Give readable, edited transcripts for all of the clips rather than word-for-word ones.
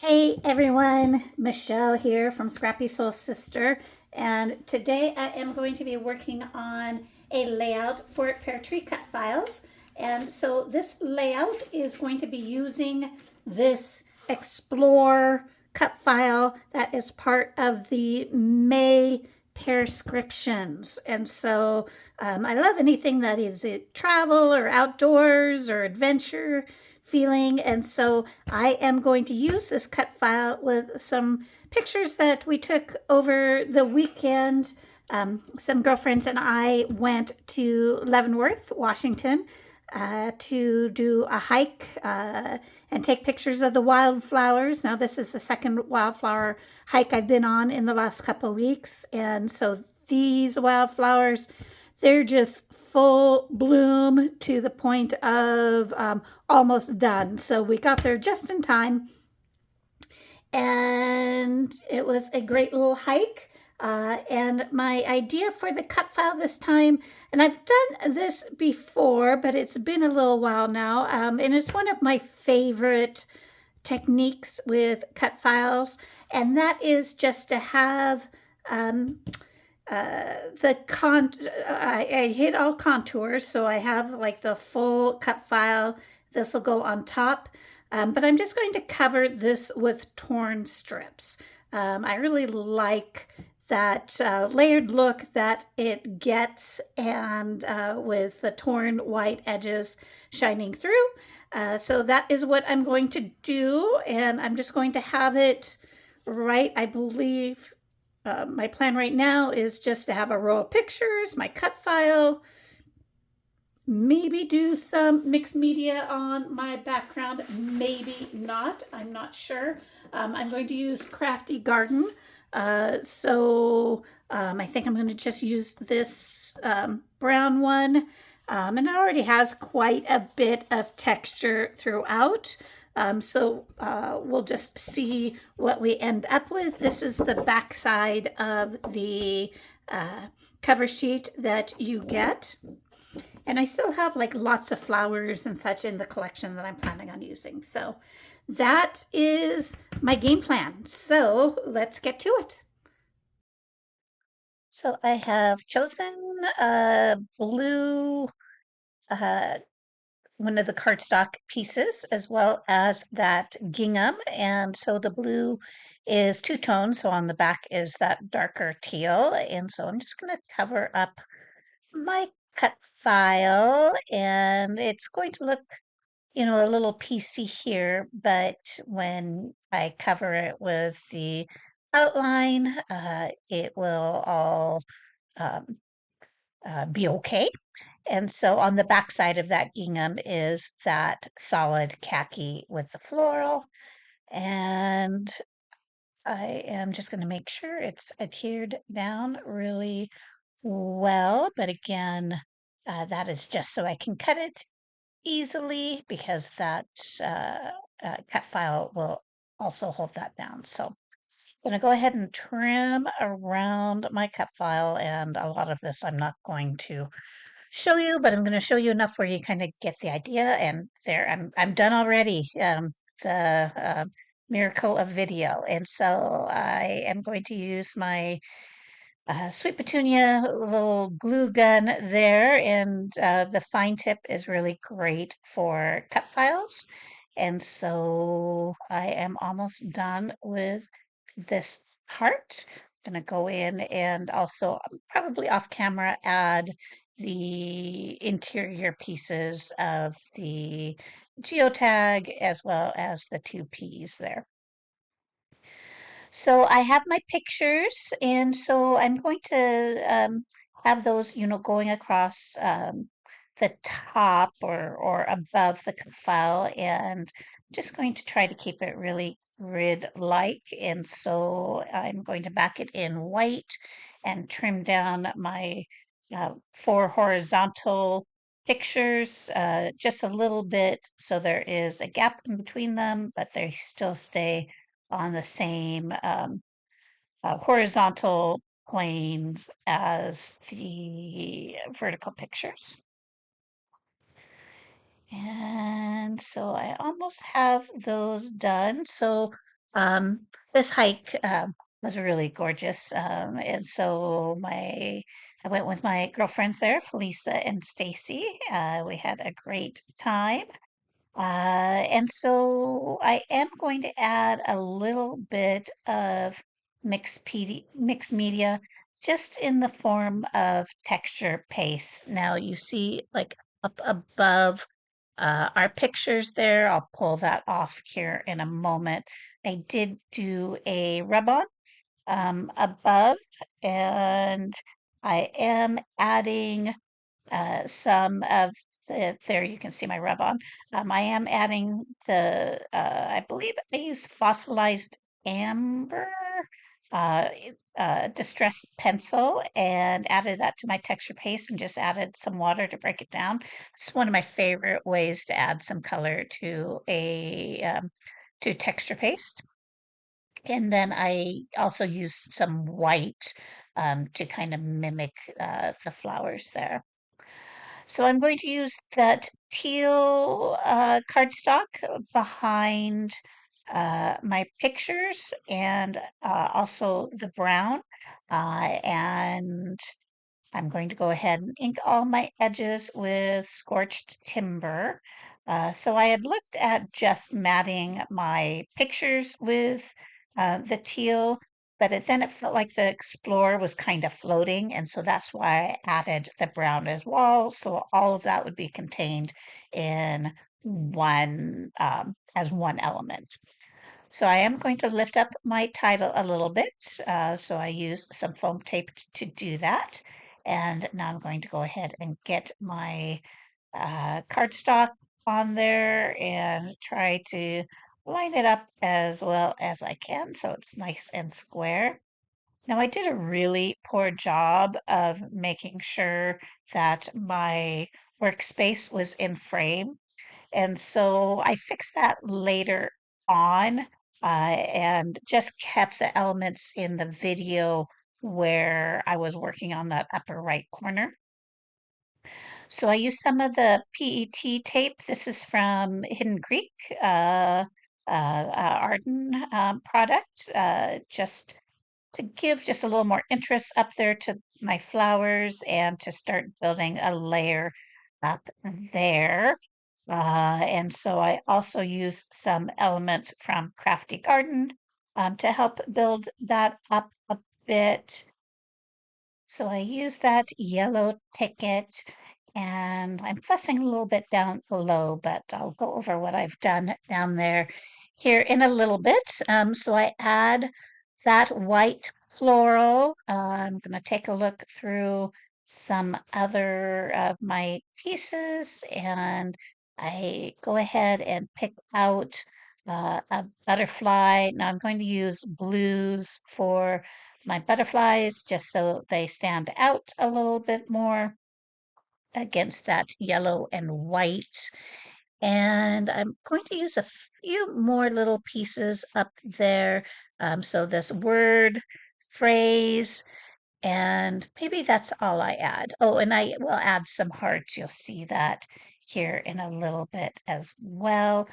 Hey everyone, Michelle here from Scrappy Soul Sister, and today I am going to be working on a layout for Peartree Cutfiles. And so this layout is going to be using this Explore cut file that is part of the May prescriptions. And so I love anything that is travel or outdoors or adventure feeling. And so I am going to use this cut file with some pictures that we took over the weekend. Some girlfriends and I went to Leavenworth, Washington, to do a hike and take pictures of the wildflowers. Now, this is the second wildflower hike I've been on in the last couple of weeks. And so these wildflowers, they're just full bloom to the point of almost done. So we got there just in time, and it was a great little hike. And my idea for the cut file this time, and I've done this before, but it's been a little while now, and it's one of my favorite techniques with cut files, and that is just to have I hit all contours, so I have like the full cut file. This will go on top, but I'm just going to cover this with torn strips. I really like that layered look that it gets, and with the torn white edges shining through. So that is what I'm going to do, and I'm just going to have it right, I believe. My plan right now is just to have a row of pictures, my cut file, maybe do some mixed media on my background, maybe not, I'm not sure. I'm going to use Crafty Garden. I think I'm going to just use this brown one. And it already has quite a bit of texture throughout. We'll just see what we end up with. This is the back side of the cover sheet that you get. And I still have like lots of flowers and such in the collection that I'm planning on using. So that is my game plan. So let's get to it. So I have chosen a blue, uh, one of the cardstock pieces, as well as that gingham. And so the blue is two tones. So on the back is that darker teal. And so I'm just going to cover up my cut file, and it's going to look, a little piecey here, but when I cover it with the outline, it will all um, be okay. And so on the back side of that gingham is that solid khaki with the floral. And I am just going to make sure it's adhered down really well. But again, that is just so I can cut it easily, because that cut file will also hold that down. So I'm going to go ahead and trim around my cut file, and a lot of this I'm not going to show you, but I'm going to show you enough where you kind of get the idea. And there, I'm done already. The miracle of video, and so I am going to use my sweet petunia little glue gun there, and the fine tip is really great for cut files. And so I am almost done with this part. I'm gonna go in and also probably off camera add the interior pieces of the geotag as well as the two P's there. So I have my pictures, and so I'm going to have those, going across the top or above the file, and just going to try to keep it really grid-like. And so I'm going to back it in white and trim down my four horizontal pictures just a little bit, so there is a gap in between them, but they still stay on the same horizontal planes as the vertical pictures. And so I almost have those done. So This hike was really gorgeous, and so I went with my girlfriends there, Felisa and Stacy. We had a great time. And so I am going to add a little bit of mixed media just in the form of texture paste. Now you see like up above our pictures there. I'll pull that off here in a moment. I did do a rub-on above, and I am adding some of there you can see my rub on. I am adding I believe I used fossilized amber distress pencil and added that to my texture paste and just added some water to break it down. It's one of my favorite ways to add some color to to texture paste. And then I also used some white to kind of mimic the flowers there. So I'm going to use that teal cardstock behind my pictures and also the brown. And I'm going to go ahead and ink all my edges with scorched timber. So I had looked at just matting my pictures with the teal, but then it felt like the Explorer was kind of floating, and so that's why I added the brown as well. So all of that would be contained in one as one element. So I am going to lift up my title a little bit. So I use some foam tape to do that. And now I'm going to go ahead and get my cardstock on there and try to line it up as well as I can so it's nice and square. Now I did a really poor job of making sure that my workspace was in frame, and so I fixed that later on and just kept the elements in the video where I was working on that upper right corner. So I used some of the PET tape. This is from Hidden Creek, Arden product, just to give just a little more interest up there to my flowers and to start building a layer up there. And so I also use some elements from Crafty Garden to help build that up a bit. So I use that yellow ticket and I'm fussing a little bit down below, but I'll go over what I've done down there here in a little bit. So I add that white floral. I'm going to take a look through some other of my pieces and I go ahead and pick out a butterfly. Now I'm going to use blues for my butterflies just so they stand out a little bit more against that yellow and white. And I'm going to use a few more little pieces up there. So this word, phrase, and maybe that's all I add. Oh, and I will add some hearts. You'll see that here in a little bit as well.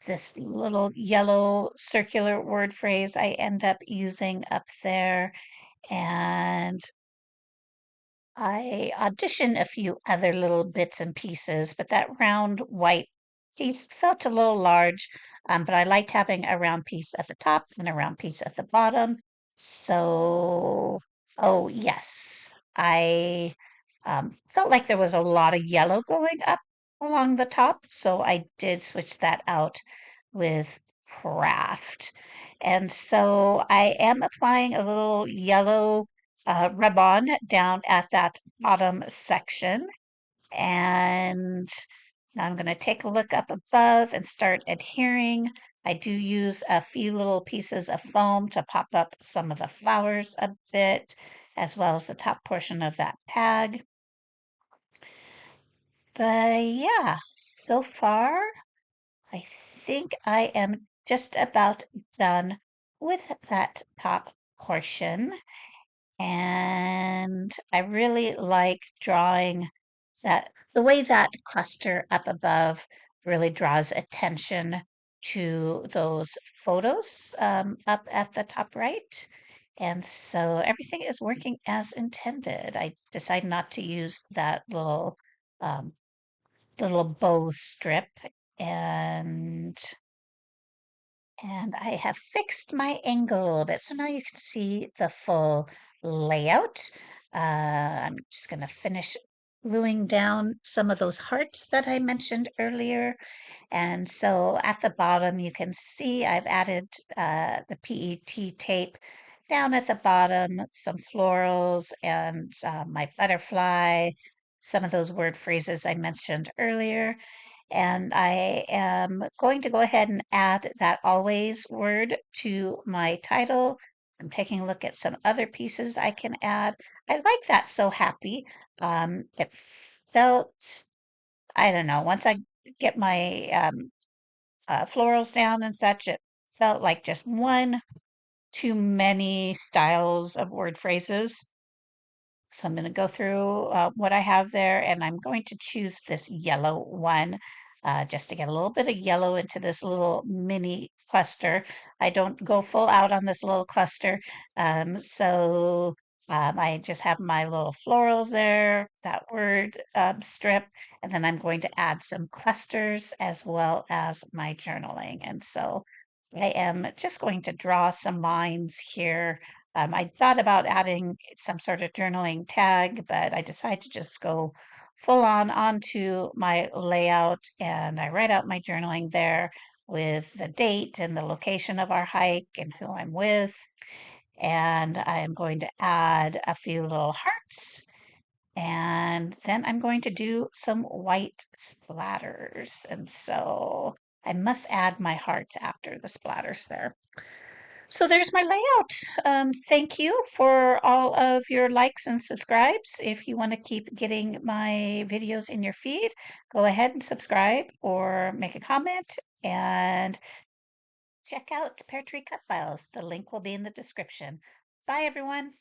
This little yellow circular word phrase I end up using up there. And I auditioned a few other little bits and pieces, but that round white piece felt a little large. But I liked having a round piece at the top and a round piece at the bottom. So, oh yes, I felt like there was a lot of yellow going up along the top, so I did switch that out with craft. And so I am applying a little yellow rub-on down at that bottom section. And now I'm going to take a look up above and start adhering. I do use a few little pieces of foam to pop up some of the flowers a bit, as well as the top portion of that tag. But yeah, so far, I think I am just about done with that top portion. And I really like drawing the way that cluster up above really draws attention to those photos up at the top right. And so everything is working as intended. I decided not to use that um, little bow strip, and I have fixed my angle a little bit. So now you can see the full layout. I'm just going to finish gluing down some of those hearts that I mentioned earlier. And so at the bottom, you can see I've added the PET tape down at the bottom, some florals and my butterfly, some of those word phrases I mentioned earlier. And I am going to go ahead and add that always word to my title. I'm taking a look at some other pieces I can add. I like that so happy. It felt, I don't know, once I get my florals down and such, it felt like just one too many styles of word phrases. So I'm going to go through what I have there, and I'm going to choose this yellow one just to get a little bit of yellow into this little mini cluster. I don't go full out on this little cluster, I just have my little florals there, that word strip, and then I'm going to add some clusters as well as my journaling. And so I am just going to draw some lines here. I thought about adding some sort of journaling tag, but I decided to just go full on onto my layout, and I write out my journaling there with the date and the location of our hike and who I'm with. And I am going to add a few little hearts, and then I'm going to do some white splatters. And so I must add my hearts after the splatters there. So there's my layout. Thank you for all of your likes and subscribes. If you want to keep getting my videos in your feed, go ahead and subscribe or make a comment and check out Peartree Cut Files. The link will be in the description. Bye, everyone.